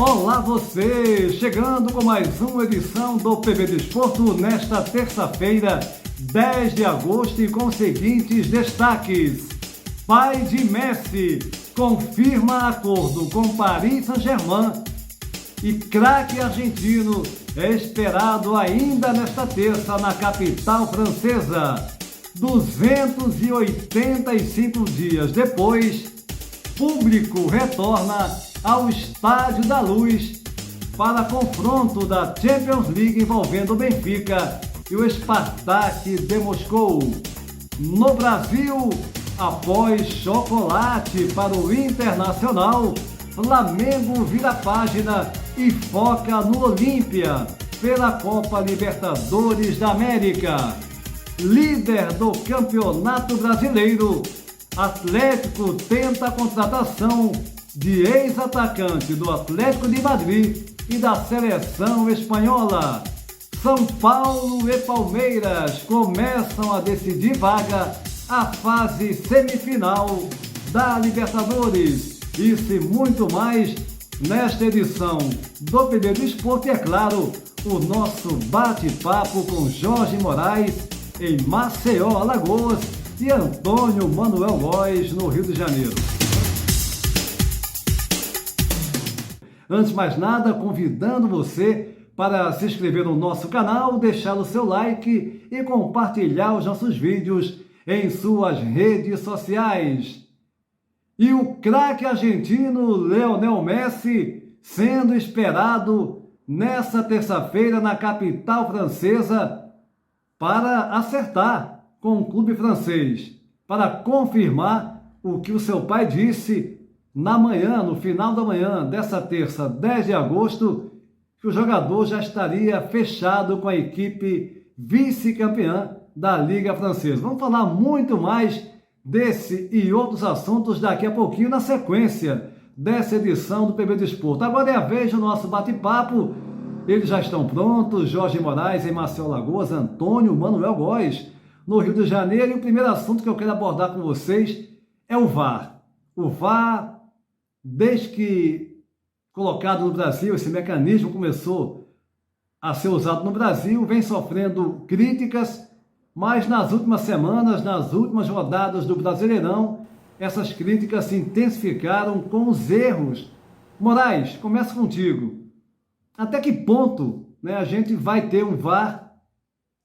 Olá você, chegando com mais uma edição do PB Desporto nesta terça-feira, 10 de agosto e com os seguintes destaques. Pai de Messi confirma acordo com Paris Saint-Germain e craque argentino é esperado ainda nesta terça na capital francesa. 285 dias depois, público retorna ao Estádio da Luz para confronto da Champions League envolvendo o Benfica e o Spartak de Moscou. No Brasil, após chocolate para o Internacional, Flamengo vira página e foca no Olímpia pela Copa Libertadores da América. Líder do Campeonato Brasileiro, Atlético tenta a contratação de ex-atacante do Atlético de Madrid e da seleção espanhola. São Paulo e Palmeiras começam a decidir vaga à fase semifinal da Libertadores. Isso e muito mais nesta edição do PB do Esporte, e é claro, o nosso bate-papo com Jorge Moraes em Maceió, Alagoas, e Antônio Manuel Góes no Rio de Janeiro. Antes de mais nada, convidando você para se inscrever no nosso canal, deixar o seu like e compartilhar os nossos vídeos em suas redes sociais. E o craque argentino Lionel Messi sendo esperado nesta terça-feira na capital francesa para acertar com o clube francês, para confirmar o que o seu pai disse na manhã, no final da manhã dessa terça, 10 de agosto, que o jogador já estaria fechado com a equipe vice-campeã da Liga Francesa. Vamos falar muito mais desse e outros assuntos daqui a pouquinho, na sequência dessa edição do PB Desporto. Agora é a vez do nosso bate-papo. Eles já estão prontos, Jorge Moraes em Maceió, Alagoas, Antônio Manuel Góes no Rio de Janeiro. E o primeiro assunto que eu quero abordar com vocês é o VAR. O VAR, desde que colocado no Brasil, esse mecanismo começou a ser usado no Brasil, vem sofrendo críticas, mas nas últimas semanas, nas últimas rodadas do Brasileirão, essas críticas se intensificaram com os erros. Moraes, começa contigo. Até que ponto, a gente vai ter um VAR,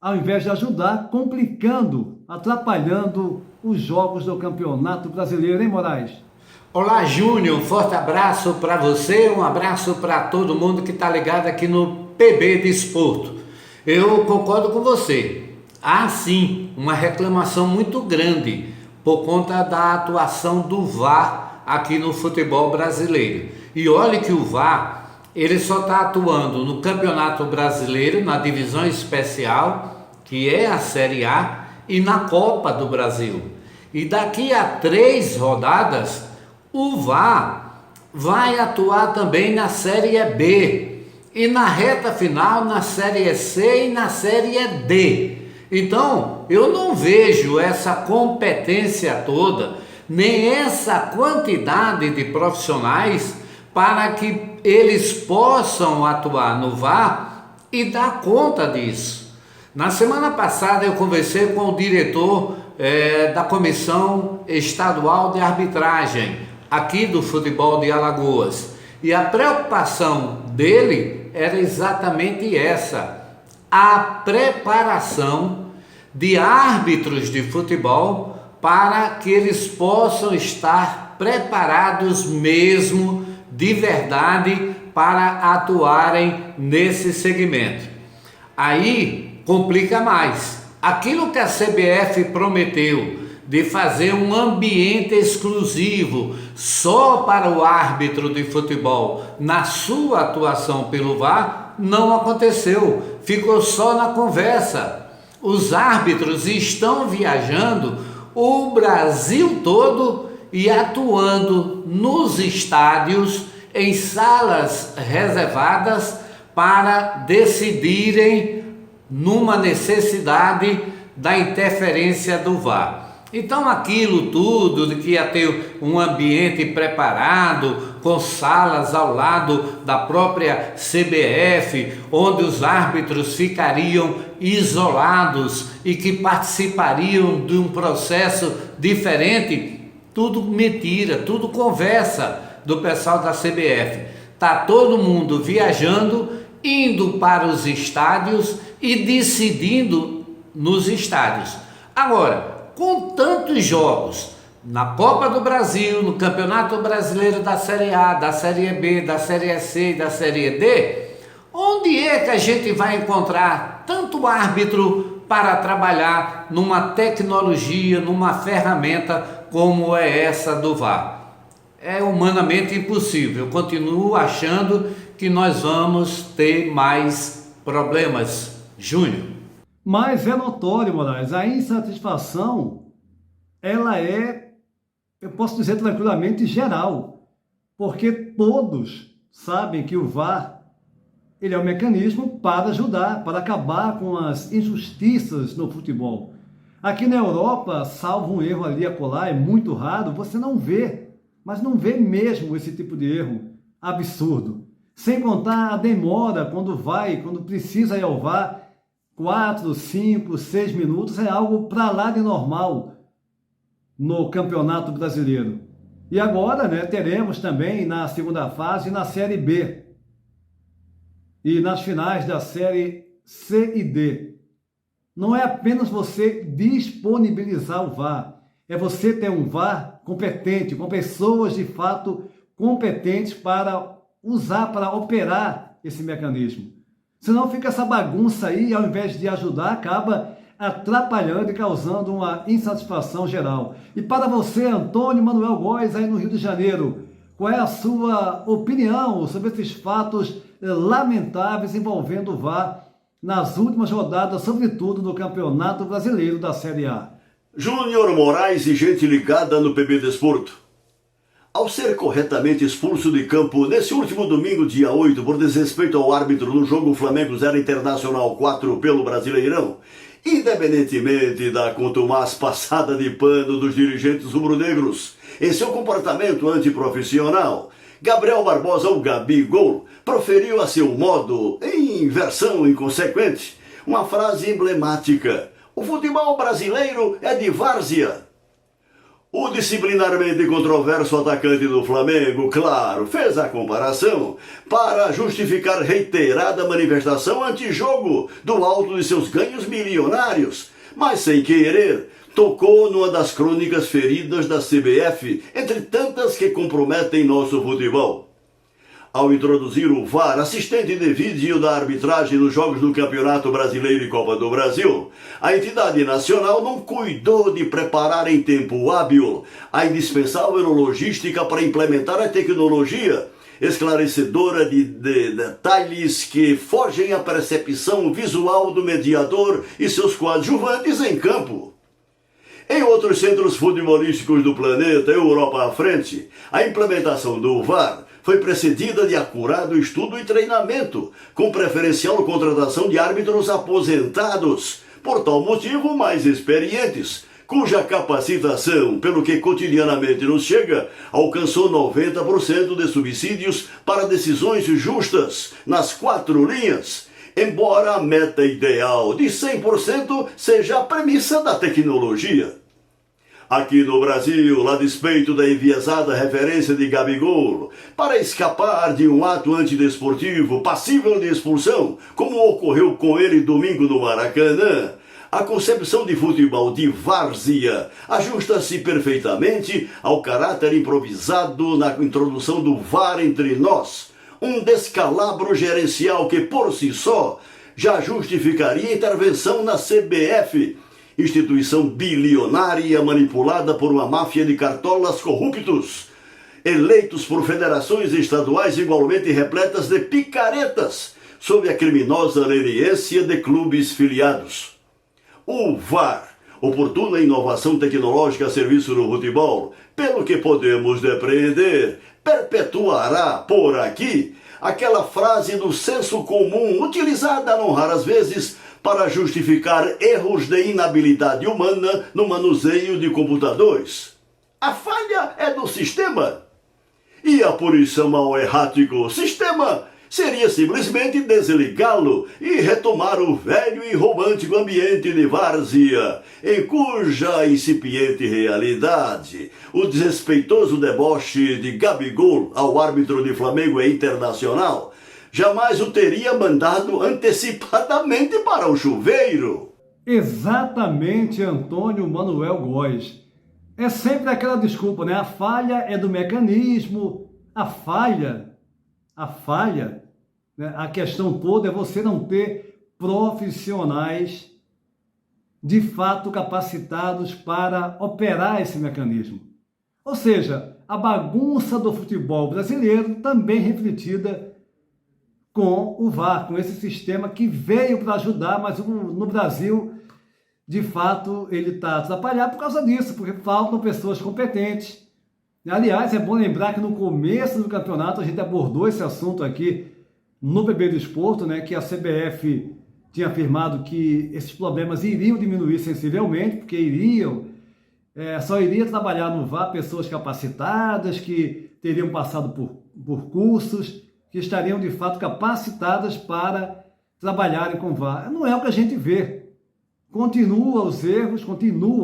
ao invés de ajudar, complicando, atrapalhando os jogos do Campeonato Brasileiro, hein, Moraes? Olá, Júnior, um forte abraço para você, um abraço para todo mundo que está ligado aqui no PB Desporto. Eu concordo com você. Há sim uma reclamação muito grande por conta da atuação do VAR aqui no futebol brasileiro. E olhe que o VAR, ele só está atuando no Campeonato Brasileiro, na divisão especial, que é a Série A, e na Copa do Brasil. E daqui a 3 rodadas, o VAR vai atuar também na Série B e na reta final na Série C e na Série D. Então, eu não vejo essa competência toda, nem essa quantidade de profissionais para que eles possam atuar no VAR e dar conta disso. Na semana passada eu conversei com o diretor da Comissão Estadual de Arbitragem aqui do futebol de Alagoas, e a preocupação dele era exatamente essa: a preparação de árbitros de futebol para que eles possam estar preparados mesmo, de verdade, para atuarem nesse segmento. Aí complica mais. Aquilo que a CBF prometeu de fazer um ambiente exclusivo só para o árbitro de futebol na sua atuação pelo VAR, não aconteceu, ficou só na conversa. Os árbitros estão viajando o Brasil todo e atuando nos estádios, em salas reservadas, para decidirem numa necessidade da interferência do VAR. Então aquilo tudo de que ia ter um ambiente preparado, com salas ao lado da própria CBF, onde os árbitros ficariam isolados e que participariam de um processo diferente, tudo mentira, tudo conversa do pessoal da CBF. Tá todo mundo viajando, indo para os estádios e decidindo nos estádios. Agora, com tantos jogos na Copa do Brasil, no Campeonato Brasileiro da Série A, da Série B, da Série C e da Série D, onde é que a gente vai encontrar tanto árbitro para trabalhar numa tecnologia, numa ferramenta como é essa do VAR? É humanamente impossível. Eu continuo achando que nós vamos ter mais problemas. Júnior. Mas é notório, Moraes, a insatisfação, ela é, eu posso dizer tranquilamente, geral, porque todos sabem que o VAR, ele é um mecanismo para ajudar, para acabar com as injustiças no futebol. Aqui na Europa, salvo um erro ali acolá, é muito raro, você não vê, mas não vê mesmo esse tipo de erro absurdo. Sem contar a demora quando precisa ir ao VAR, 4, 5, 6 minutos é algo para lá de normal no Campeonato Brasileiro. E agora, teremos também na segunda fase na Série B e nas finais da Série C e D. Não é apenas você disponibilizar o VAR, é você ter um VAR competente, com pessoas de fato competentes para usar, para operar esse mecanismo. Senão fica essa bagunça aí, ao invés de ajudar, acaba atrapalhando e causando uma insatisfação geral. E para você, Antônio Manuel Góes, aí no Rio de Janeiro, qual é a sua opinião sobre esses fatos lamentáveis envolvendo o VAR nas últimas rodadas, sobretudo no Campeonato Brasileiro da Série A? Júnior Moraes e gente ligada no PB Desporto. Ao ser corretamente expulso de campo nesse último domingo, dia 8, por desrespeito ao árbitro no jogo Flamengo 0 Internacional 4 pelo Brasileirão, independentemente da contumaz passada de pano dos dirigentes rubro-negros em seu comportamento antiprofissional, Gabriel Barbosa, o Gabigol, proferiu a seu modo, em versão inconsequente, uma frase emblemática: o futebol brasileiro é de várzea. O disciplinarmente controverso atacante do Flamengo, claro, fez a comparação para justificar reiterada manifestação antijogo do alto de seus ganhos milionários, mas sem querer tocou numa das crônicas feridas da CBF, entre tantas que comprometem nosso futebol. Ao introduzir o VAR, assistente de vídeo da arbitragem nos jogos do Campeonato Brasileiro e Copa do Brasil, a entidade nacional não cuidou de preparar em tempo hábil a indispensável logística para implementar a tecnologia esclarecedora de detalhes que fogem à percepção visual do mediador e seus coadjuvantes em campo. Em outros centros futebolísticos do planeta, Europa à frente, a implementação do VAR foi precedida de acurado estudo e treinamento, com preferencial contratação de árbitros aposentados, por tal motivo mais experientes, cuja capacitação, pelo que cotidianamente nos chega, alcançou 90% de subsídios para decisões justas nas 4 linhas, embora a meta ideal de 100% seja a premissa da tecnologia. Aqui no Brasil, a despeito da enviesada referência de Gabigol, para escapar de um ato antidesportivo passível de expulsão, como ocorreu com ele domingo no Maracanã, a concepção de futebol de várzea ajusta-se perfeitamente ao caráter improvisado na introdução do VAR entre nós, um descalabro gerencial que, por si só, já justificaria intervenção na CBF, instituição bilionária manipulada por uma máfia de cartolas corruptos, eleitos por federações estaduais igualmente repletas de picaretas, sob a criminosa leniência de clubes filiados. O VAR, oportuna inovação tecnológica a serviço do futebol, pelo que podemos depreender, perpetuará por aqui aquela frase do senso comum utilizada não raras vezes para justificar erros de inabilidade humana no manuseio de computadores. A falha é do sistema. E a punição ao errático sistema seria simplesmente desligá-lo e retomar o velho e romântico ambiente de várzea, em cuja incipiente realidade o desrespeitoso deboche de Gabigol ao árbitro de Flamengo e Internacional jamais o teria mandado antecipadamente para o chuveiro. Exatamente, Antônio Manuel Góes. É sempre aquela desculpa, né? A falha é do mecanismo, a falha, né? A questão toda é você não ter profissionais de fato capacitados para operar esse mecanismo. Ou seja, a bagunça do futebol brasileiro também refletida com o VAR, com esse sistema que veio para ajudar, mas no Brasil, de fato, ele está atrapalhado por causa disso, porque faltam pessoas competentes. Aliás, é bom lembrar que no começo do campeonato a gente abordou esse assunto aqui no PB Desporto, né, que a CBF tinha afirmado que esses problemas iriam diminuir sensivelmente, porque só iria trabalhar no VAR pessoas capacitadas, que teriam passado por cursos, que estariam de fato capacitadas para trabalharem com VAR. Não é o que a gente vê. Continuam,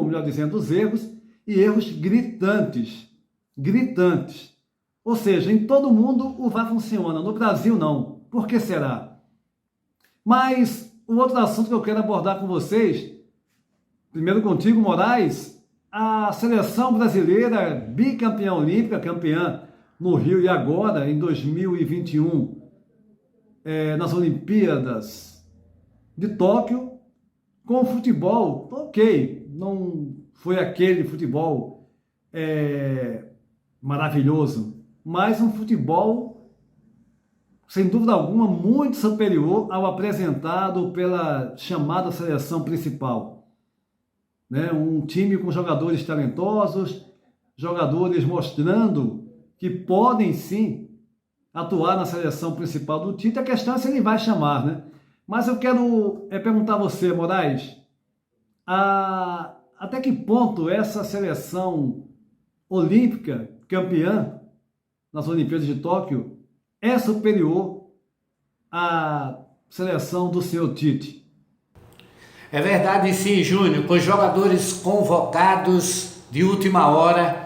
melhor dizendo, os erros, e erros gritantes. Ou seja, em todo mundo o VAR funciona, no Brasil não. Por que será? Mas o outro assunto que eu quero abordar com vocês, primeiro contigo, Moraes, a seleção brasileira bicampeã olímpica, campeã no Rio e agora em 2021, nas Olimpíadas de Tóquio, com futebol, ok, não foi aquele futebol maravilhoso, mas um futebol, sem dúvida alguma, muito superior ao apresentado pela chamada seleção principal. Né? Um time com jogadores talentosos, jogadores mostrando que podem sim atuar na seleção principal do Tite. A questão é se ele vai chamar, né? Mas eu quero perguntar a você, Moraes, até que ponto essa seleção olímpica campeã nas Olimpíadas de Tóquio é superior à seleção do senhor Tite? É verdade, sim, Júnior, com jogadores convocados de última hora,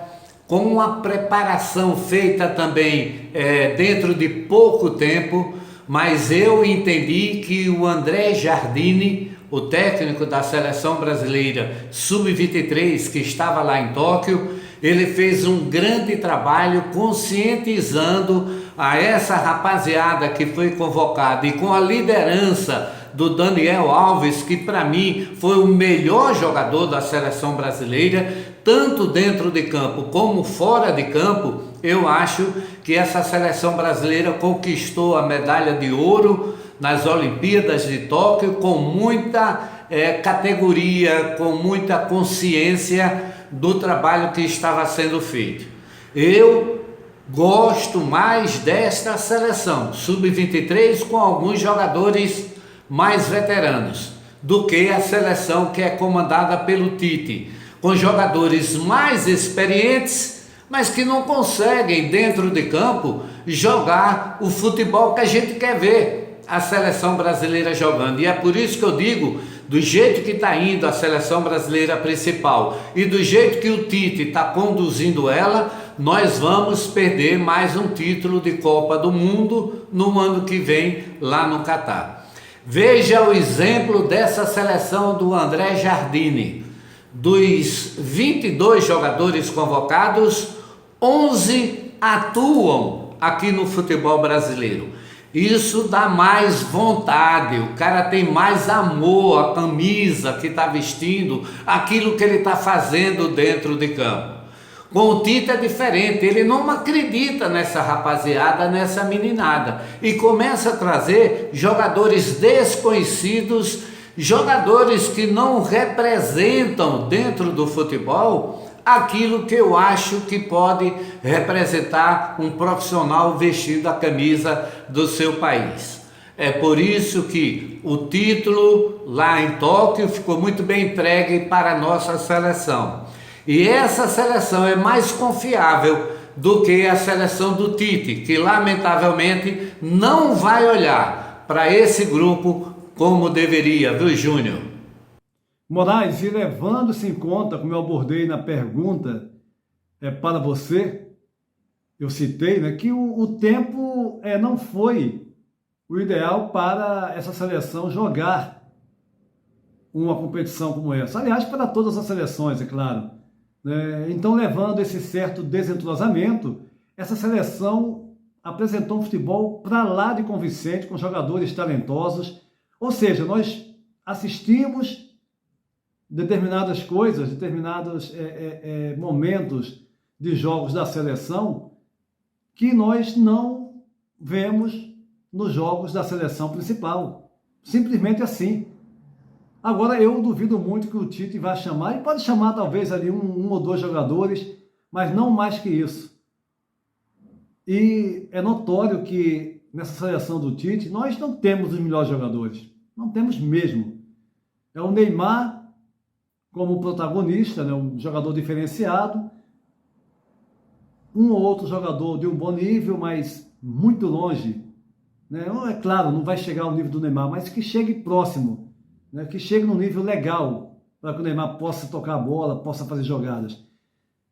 com uma preparação feita também dentro de pouco tempo, mas eu entendi que o André Jardine, o técnico da seleção brasileira sub-23 que estava lá em Tóquio, ele fez um grande trabalho conscientizando a essa rapaziada que foi convocada, e com a liderança do Daniel Alves, que para mim foi o melhor jogador da seleção brasileira, tanto dentro de campo como fora de campo. Eu acho que essa seleção brasileira conquistou a medalha de ouro nas Olimpíadas de Tóquio com muita categoria, com muita consciência do trabalho que estava sendo feito. Eu gosto mais desta seleção sub-23 com alguns jogadores mais veteranos do que a seleção que é comandada pelo Tite, com jogadores mais experientes, mas que não conseguem dentro de campo jogar o futebol que a gente quer ver a seleção brasileira jogando. E é por isso que eu digo, do jeito que está indo a seleção brasileira principal e do jeito que o Tite está conduzindo ela, nós vamos perder mais um título de Copa do Mundo no ano que vem lá no Catar. Veja o exemplo dessa seleção do André Jardine. Dos 22 jogadores convocados, 11 atuam aqui no futebol brasileiro. Isso dá mais vontade, o cara tem mais amor à camisa que está vestindo, aquilo que ele está fazendo dentro de campo. Com o Tite é diferente, ele não acredita nessa rapaziada, nessa meninada, e começa a trazer jogadores desconhecidos, jogadores que não representam dentro do futebol aquilo que eu acho que pode representar um profissional vestindo a camisa do seu país. É por isso que o título lá em Tóquio ficou muito bem entregue para a nossa seleção. E essa seleção é mais confiável do que a seleção do Tite, que lamentavelmente não vai olhar para esse grupo como deveria, viu, Júnior? Moraes, e levando-se em conta, como eu abordei na pergunta para você, eu citei, né, que o tempo não foi o ideal para essa seleção jogar uma competição como essa. Aliás, para todas as seleções, é claro. Então, levando esse certo desentrosamento, essa seleção apresentou um futebol para lá de convincente, com jogadores talentosos. Ou seja, nós assistimos determinadas coisas, determinados momentos de jogos da seleção que nós não vemos nos jogos da seleção principal. Simplesmente assim. Agora, eu duvido muito que o Tite vai chamar, e pode chamar talvez ali um ou dois jogadores, mas não mais que isso. E é notório que nessa seleção do Tite, nós não temos os melhores jogadores. Não temos mesmo. É o Neymar como protagonista, né, um jogador diferenciado, um ou outro jogador de um bom nível, mas muito longe. Né? É claro, não vai chegar ao nível do Neymar, mas que chegue próximo, né? Que chegue num nível legal, para que o Neymar possa tocar a bola, possa fazer jogadas.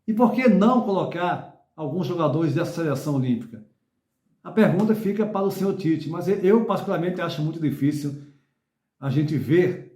E por que não colocar alguns jogadores dessa seleção olímpica? A pergunta fica para o senhor Tite, mas eu particularmente acho muito difícil a gente ver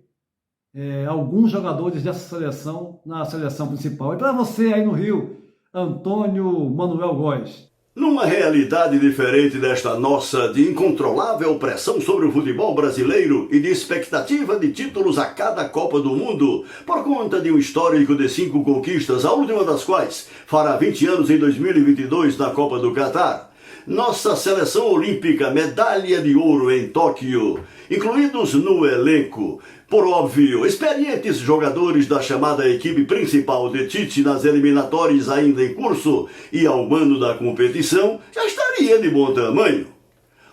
alguns jogadores dessa seleção na seleção principal. E para você aí no Rio, Antônio Manuel Góes. Numa realidade diferente desta nossa, de incontrolável pressão sobre o futebol brasileiro e de expectativa de títulos a cada Copa do Mundo, por conta de um histórico de 5 conquistas, a última das quais fará 20 anos em 2022 na Copa do Catar, nossa seleção olímpica, medalha de ouro em Tóquio, incluídos no elenco, por óbvio, experientes jogadores da chamada equipe principal de Tite nas eliminatórias ainda em curso e ao mando da competição, já estaria de bom tamanho.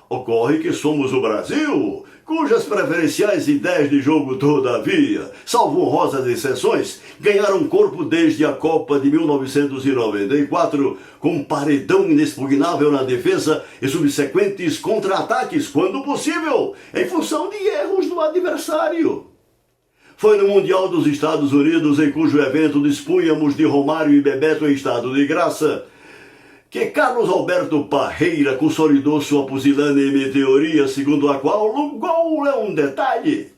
Ocorre que somos o Brasil, cujas preferenciais ideias de jogo, todavia, salvo honrosas exceções, ganharam corpo desde a Copa de 1994, com paredão inexpugnável na defesa e subsequentes contra-ataques, quando possível, em função de erros do adversário. Foi no Mundial dos Estados Unidos, em cujo evento dispunhamos de Romário e Bebeto em estado de graça, que Carlos Alberto Parreira consolidou sua pusilânime teoria, segundo a qual o gol é um detalhe.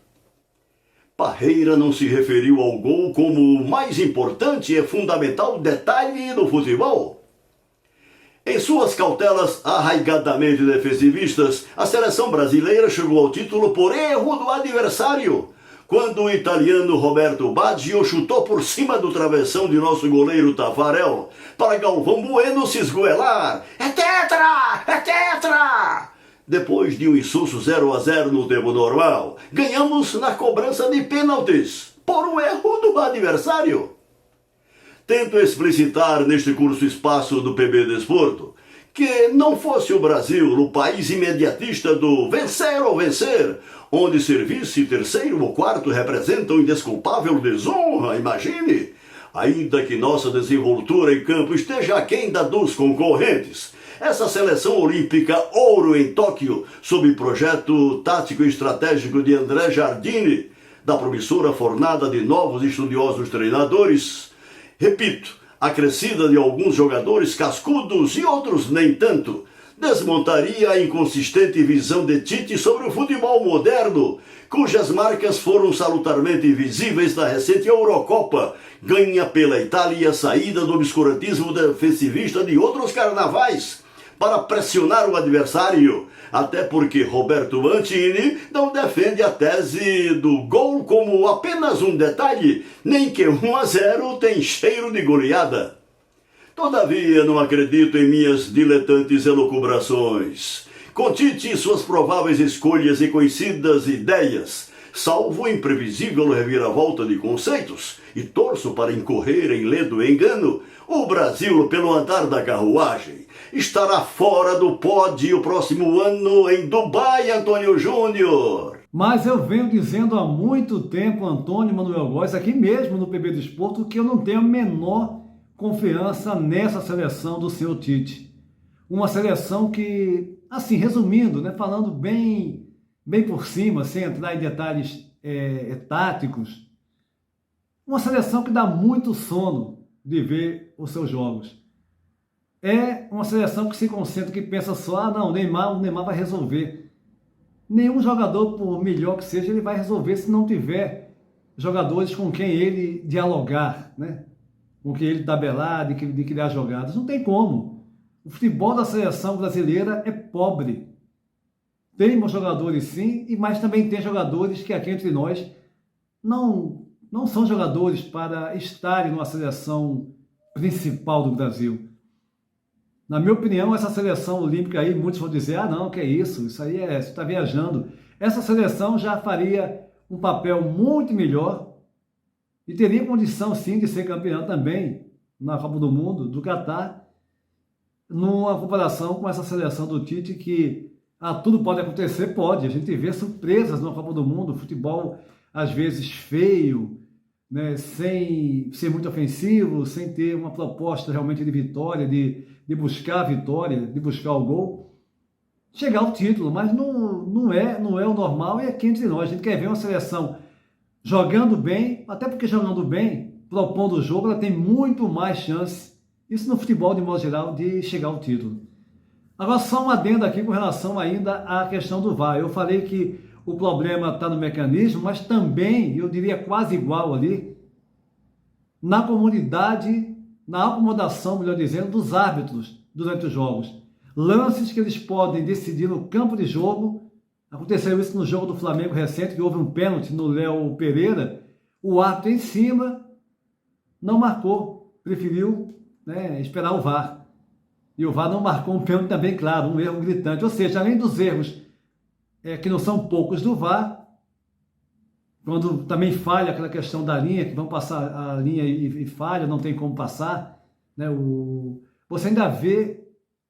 Parreira não se referiu ao gol como o mais importante e fundamental detalhe do futebol. Em suas cautelas arraigadamente defensivistas, a seleção brasileira chegou ao título por erro do adversário, quando o italiano Roberto Baggio chutou por cima do travessão de nosso goleiro Tafarel, para Galvão Bueno se esgoelar. É tetra! É tetra! Depois de um insulso 0-0 no tempo normal, ganhamos na cobrança de pênaltis, por um erro do adversário. Tento explicitar neste curto espaço do PB Desporto que não fosse o Brasil o país imediatista do vencer ou vencer, onde serviço terceiro ou quarto representam indesculpável desonra, imagine, ainda que nossa desenvoltura em campo esteja aquém da dos concorrentes. Essa seleção olímpica ouro em Tóquio, sob projeto tático e estratégico de André Jardine, da promissora fornada de novos estudiosos treinadores, repito, acrescida de alguns jogadores cascudos e outros nem tanto, desmontaria a inconsistente visão de Tite sobre o futebol moderno, cujas marcas foram salutarmente visíveis na recente Eurocopa, ganha pela Itália e a saída do obscurantismo defensivista de outros carnavais, para pressionar o adversário, até porque Roberto Mancini não defende a tese do gol como apenas um detalhe, nem que 1-0 tem cheiro de goleada. Todavia, não acredito em minhas diletantes elucubrações. Com Tite e suas prováveis escolhas e conhecidas ideias, salvo imprevisível reviravolta de conceitos, e torço para incorrer em ledo engano, o Brasil, pelo andar da carruagem, estará fora do pódio próximo ano em Dubai, Antônio Júnior. Mas eu venho dizendo há muito tempo, Antônio Manuel Góes, aqui mesmo no PB Desporto, que eu não tenho a menor confiança nessa seleção do senhor Tite. Uma seleção que, assim, resumindo, né, falando bem por cima, sem entrar em detalhes táticos, uma seleção que dá muito sono de ver os seus jogos. É uma seleção que se concentra, que pensa só, não, o Neymar vai resolver. Nenhum jogador, por melhor que seja, ele vai resolver se não tiver jogadores com quem ele dialogar, né? Com quem ele tabelar, de criar jogadas. Não tem como. O futebol da seleção brasileira é pobre. Tem bons jogadores sim, mas também tem jogadores que aqui entre nós não são jogadores para estarem numa seleção principal do Brasil. Na minha opinião, essa seleção olímpica aí, muitos vão dizer, não, que é isso aí você está viajando. Essa seleção já faria um papel muito melhor e teria condição sim de ser campeã também na Copa do Mundo, do Catar, numa comparação com essa seleção do Tite que tudo pode acontecer, pode. A gente vê surpresas na Copa do Mundo, futebol às vezes feio, né, sem ser muito ofensivo, sem ter uma proposta realmente de vitória, de buscar a vitória, de buscar o gol, chegar ao título, mas não é o normal, e aqui entre nós, a gente quer ver uma seleção jogando bem, até porque jogando bem, propondo o jogo, ela tem muito mais chance, isso no futebol de modo geral, de chegar ao título. Agora só um adendo aqui com relação ainda à questão do VAR. Eu falei que o problema está no mecanismo, mas também, eu diria quase igual ali, na comunidade, na acomodação, melhor dizendo, dos árbitros durante os jogos. Lances que eles podem decidir no campo de jogo. Aconteceu isso no jogo do Flamengo recente, que houve um pênalti no Léo Pereira. O árbitro em cima não marcou, preferiu, né, esperar o VAR. E o VAR não marcou um pênalti também, claro, um erro gritante. Ou seja, além dos erros que não são poucos do VAR, quando também falha aquela questão da linha, que vão passar a linha e falha, não tem como passar, né? Você ainda vê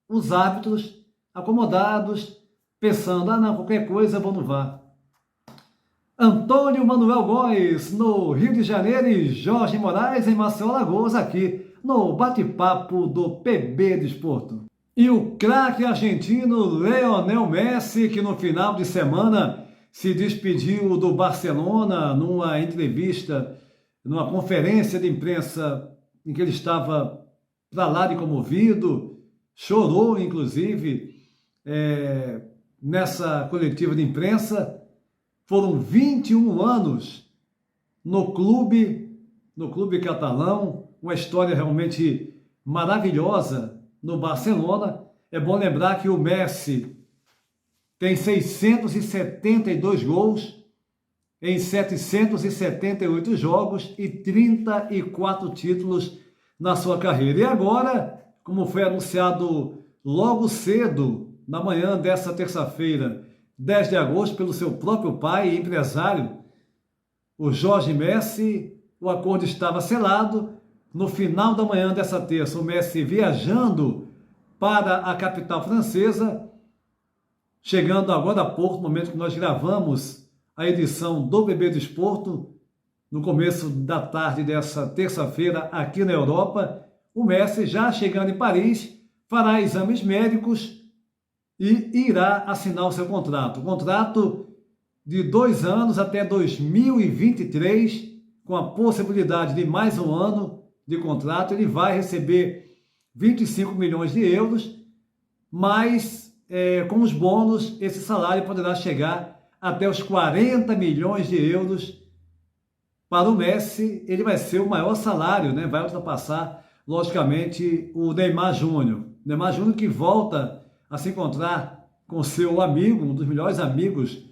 os árbitros acomodados, pensando, não, qualquer coisa eu vou no VAR. Antônio Manuel Góes, no Rio de Janeiro, e Jorge Moraes, em Maceió, Alagoas, aqui no bate-papo do PB Desporto. E o craque argentino Lionel Messi, que no final de semana se despediu do Barcelona numa entrevista, numa conferência de imprensa em que ele estava para lá de comovido, chorou inclusive nessa coletiva de imprensa. Foram 21 anos no clube catalão, uma história realmente maravilhosa no Barcelona. É bom lembrar que o Messi tem 672 gols em 778 jogos e 34 títulos na sua carreira. E agora, como foi anunciado logo cedo, na manhã dessa terça-feira, 10 de agosto, pelo seu próprio pai e empresário, o Jorge Messi, o acordo estava selado. No final da manhã dessa terça, o Messi viajando para a capital francesa, chegando agora há pouco, no momento que nós gravamos a edição do PB Desporto, no começo da tarde dessa terça-feira aqui na Europa, o Messi já chegando em Paris, fará exames médicos e irá assinar o seu contrato. Contrato de 2 anos até 2023, com a possibilidade de mais um ano de contrato. Ele vai receber 25 milhões de euros, mas com os bônus, esse salário poderá chegar até os 40 milhões de euros. Para o Messi, ele vai ser o maior salário, né? Vai ultrapassar, logicamente, o Neymar Júnior. Neymar Júnior que volta a se encontrar com seu amigo, um dos melhores amigos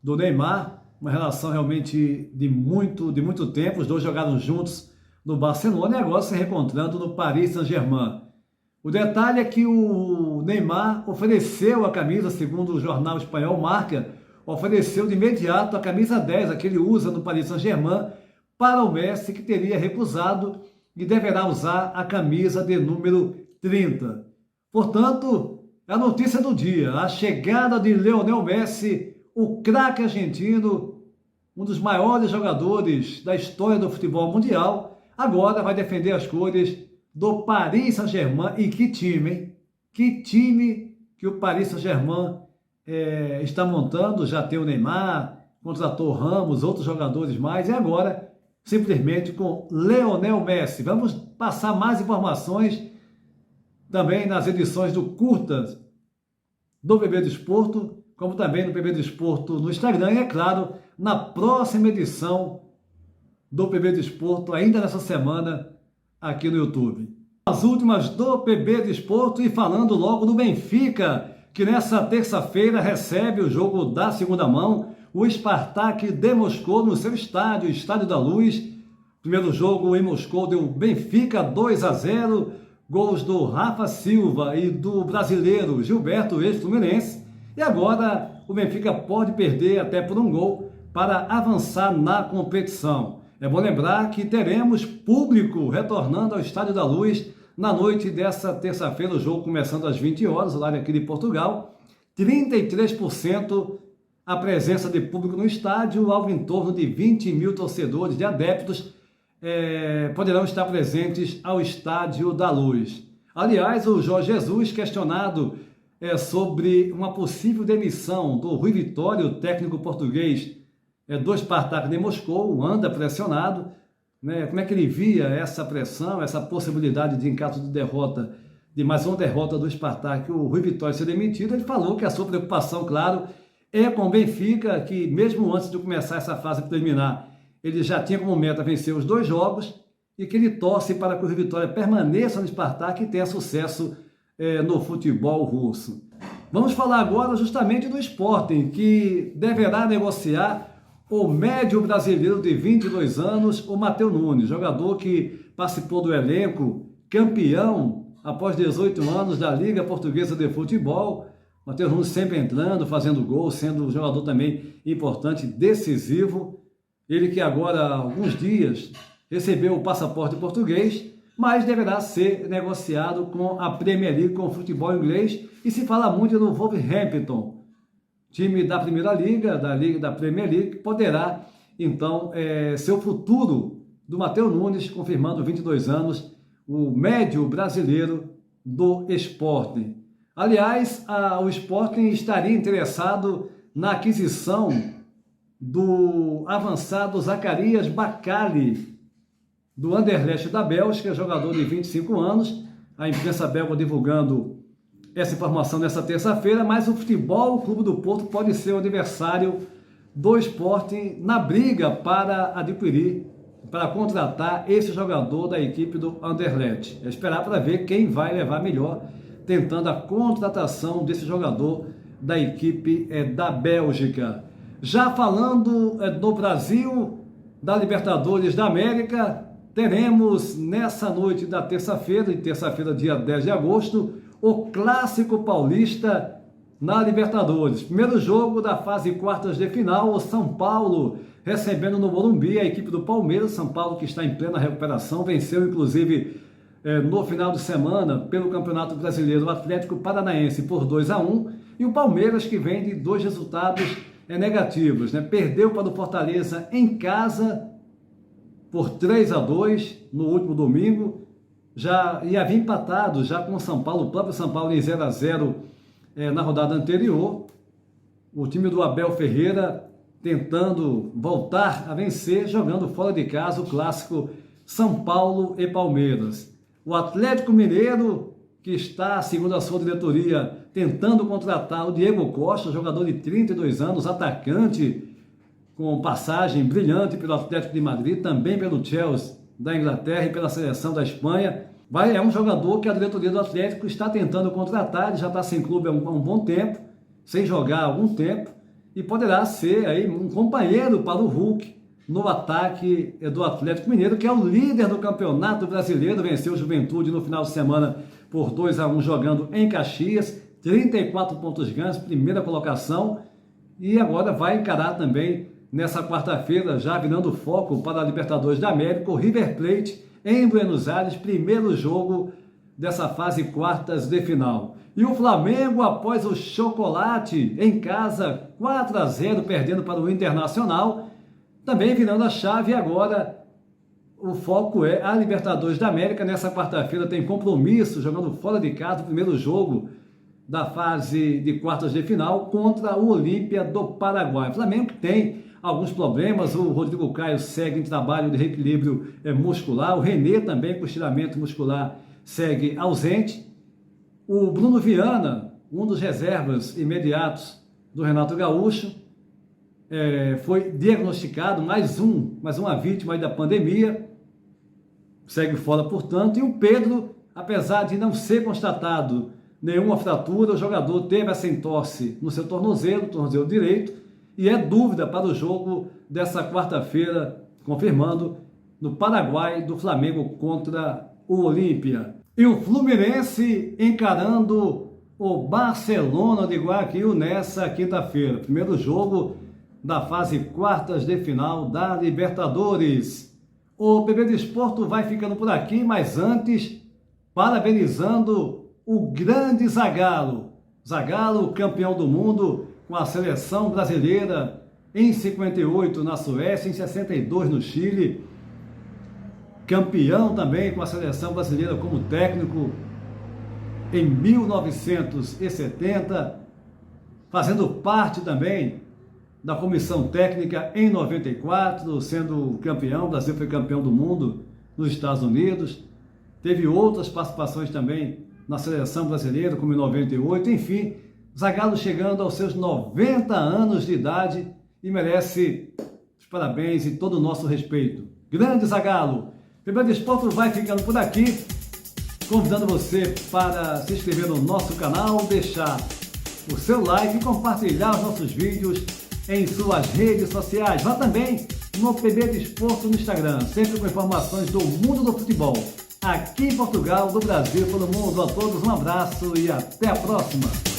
do Neymar, uma relação realmente de muito tempo. Os dois jogaram juntos no Barcelona e agora se reencontrando no Paris Saint-Germain. O detalhe é que o Neymar ofereceu a camisa, segundo o jornal espanhol Marca, ofereceu de imediato a camisa 10, a que ele usa no Paris Saint-Germain, para o Messi, que teria recusado e deverá usar a camisa de número 30. Portanto, a notícia do dia, a chegada de Lionel Messi, o craque argentino, um dos maiores jogadores da história do futebol mundial, agora vai defender as cores do Paris Saint-Germain. E que time, hein? Que time que o Paris Saint-Germain está montando. Já tem o Neymar, contratou o Ramos, outros jogadores mais, e agora simplesmente com Lionel Messi. Vamos passar mais informações também nas edições do Curtas do PB Desporto, como também no PB Desporto no Instagram, e é claro, na próxima edição do PB Desporto, ainda nessa semana, aqui no YouTube. As últimas do PB Desporto, e falando logo do Benfica, que nessa terça-feira recebe o jogo da segunda mão, o Spartak de Moscou, no seu estádio, Estádio da Luz. Primeiro jogo em Moscou deu Benfica 2-0, gols do Rafa Silva e do brasileiro Gilberto, ex-fluminense. E agora o Benfica pode perder até por um gol para avançar na competição. É bom lembrar que teremos público retornando ao Estádio da Luz na noite dessa terça-feira, o jogo começando às 20 horas, horário aqui de Portugal. 33% a presença de público no estádio, algo em torno de 20 mil torcedores, de adeptos, poderão estar presentes ao Estádio da Luz. Aliás, o Jorge Jesus, questionado sobre uma possível demissão do Rui Vitória, o técnico português do Spartak de Moscou, anda pressionado, né? Como é que ele via essa pressão, essa possibilidade de, em caso de derrota, de mais uma derrota do Spartak, o Rui Vitória ser demitido? Ele falou que a sua preocupação, claro, é com o Benfica, que mesmo antes de começar essa fase preliminar, ele já tinha como meta vencer os 2 jogos, e que ele torce para que o Rui Vitória permaneça no Spartak e tenha sucesso no futebol russo. Vamos falar agora justamente do Sporting, que deverá negociar o médio brasileiro de 22 anos, o Matheus Nunes, jogador que participou do elenco, campeão após 18 anos da Liga Portuguesa de Futebol. Matheus Nunes sempre entrando, fazendo gol, sendo um jogador também importante, decisivo. Ele que agora, há alguns dias, recebeu o passaporte português, mas deverá ser negociado com a Premier League, com o futebol inglês, e se fala muito no Wolverhampton, time da Primeira Liga, da Premier League, poderá, então, ser o futuro do Matheus Nunes, confirmando 22 anos, o médio brasileiro do Sporting. Aliás, o Sporting estaria interessado na aquisição do avançado Zacarias Bacali, do Anderlecht da Bélgica, jogador de 25 anos. A imprensa belga divulgando essa informação nessa terça-feira, mas o Futebol Clube do Porto pode ser o adversário do Sporting na briga para adquirir, para contratar esse jogador da equipe do Anderlecht. É esperar para ver quem vai levar melhor, tentando a contratação desse jogador da equipe da Bélgica. Já falando no Brasil, da Libertadores da América, teremos nessa noite da terça-feira, dia 10 de agosto, o Clássico Paulista na Libertadores. Primeiro jogo da fase quartas de final, o São Paulo recebendo no Morumbi a equipe do Palmeiras. São Paulo que está em plena recuperação, venceu inclusive no final de semana pelo Campeonato Brasileiro o Atlético Paranaense por 2-1, e o Palmeiras que vem de 2 resultados negativos, né? Perdeu para o Fortaleza em casa por 3-2 no último domingo, e havia empatado já com o São Paulo, o próprio São Paulo em 0-0 na rodada anterior. O time do Abel Ferreira tentando voltar a vencer, jogando fora de casa o clássico São Paulo e Palmeiras. O Atlético Mineiro, que está, segundo a sua diretoria, tentando contratar o Diego Costa, jogador de 32 anos, atacante, com passagem brilhante pelo Atlético de Madrid, também pelo Chelsea da Inglaterra e pela seleção da Espanha. É um jogador que a diretoria do Atlético está tentando contratar, ele já está sem clube há um bom tempo, sem jogar há algum tempo, e poderá ser aí um companheiro para o Hulk no ataque do Atlético Mineiro, que é o líder do Campeonato Brasileiro, venceu o Juventude no final de semana por 2-1 jogando em Caxias, 34 pontos ganhos, primeira colocação, e agora vai encarar também nessa quarta-feira, já virando foco para a Libertadores da América, o River Plate em Buenos Aires, primeiro jogo dessa fase quartas de final. E o Flamengo, após o chocolate em casa, 4-0, perdendo para o Internacional, também virando a chave agora. O foco é a Libertadores da América. Nessa quarta-feira tem compromisso, jogando fora de casa, o primeiro jogo da fase de quartas de final contra o Olímpia do Paraguai. O Flamengo que tem alguns problemas, o Rodrigo Caio segue em trabalho de reequilíbrio muscular, o René também com estiramento muscular segue ausente. O Bruno Viana, um dos reservas imediatos do Renato Gaúcho, foi diagnosticado, mais uma vítima aí da pandemia, segue fora, portanto. E o Pedro, apesar de não ser constatado nenhuma fratura, o jogador teve essa entorse no seu tornozelo direito, e é dúvida para o jogo dessa quarta-feira, confirmando, no Paraguai, do Flamengo contra o Olímpia. E o Fluminense encarando o Barcelona de Guayaquil nessa quinta-feira. Primeiro jogo da fase quartas de final da Libertadores. O PB Desporto vai ficando por aqui, mas antes, parabenizando o grande Zagallo. Zagallo, campeão do mundo com a seleção brasileira em 58 na Suécia, em 62 no Chile. Campeão também com a seleção brasileira como técnico em 1970, fazendo parte também da comissão técnica em 94, sendo campeão. O Brasil foi campeão do mundo nos Estados Unidos. Teve outras participações também na seleção brasileira, como em 98. Enfim, Zagallo chegando aos seus 90 anos de idade e merece os parabéns e todo o nosso respeito. Grande Zagallo! O PB Desporto vai ficando por aqui, convidando você para se inscrever no nosso canal, deixar o seu like e compartilhar os nossos vídeos em suas redes sociais. Vá também no PB Desporto no Instagram, sempre com informações do mundo do futebol, aqui em Portugal, do Brasil, pelo mundo. A todos um abraço e até a próxima!